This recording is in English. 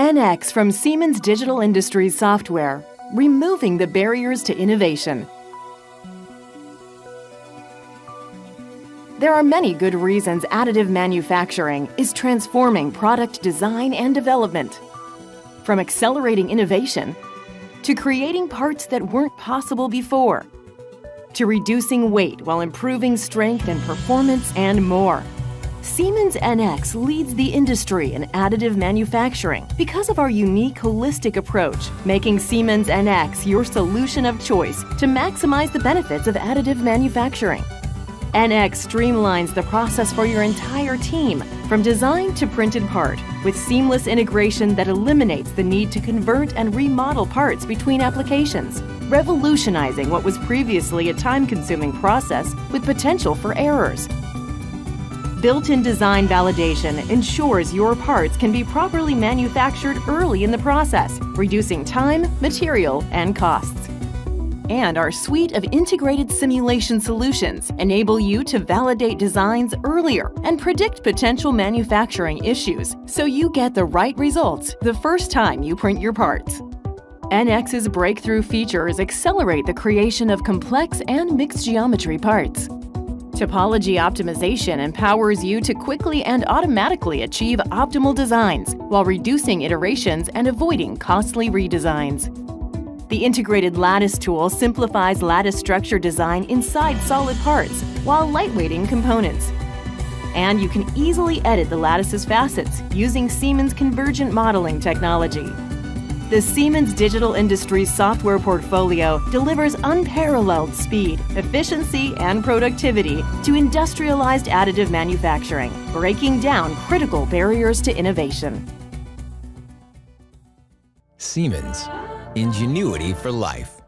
NX from Siemens Digital Industries Software, removing the barriers to innovation. There are many good reasons additive manufacturing is transforming product design and development. From accelerating innovation, to creating parts that weren't possible before, to reducing weight while improving strength and performance, and more. Siemens NX leads the industry in additive manufacturing because of our unique holistic approach, making Siemens NX your solution of choice to maximize the benefits of additive manufacturing. NX streamlines the process for your entire team, from design to printed part, with seamless integration that eliminates the need to convert and remodel parts between applications, revolutionizing what was previously a time-consuming process with potential for errors. Built-in design validation ensures your parts can be properly manufactured early in the process, reducing time, material, and costs. And our suite of integrated simulation solutions enable you to validate designs earlier and predict potential manufacturing issues so you get the right results the first time you print your parts. NX's breakthrough features accelerate the creation of complex and mixed geometry parts. Topology optimization empowers you to quickly and automatically achieve optimal designs while reducing iterations and avoiding costly redesigns. The integrated lattice tool simplifies lattice structure design inside solid parts while lightweighting components. And you can easily edit the lattice's facets using Siemens convergent modeling technology. The Siemens Digital Industries software portfolio delivers unparalleled speed, efficiency, and productivity to industrialized additive manufacturing, breaking down critical barriers to innovation. Siemens, ingenuity for life.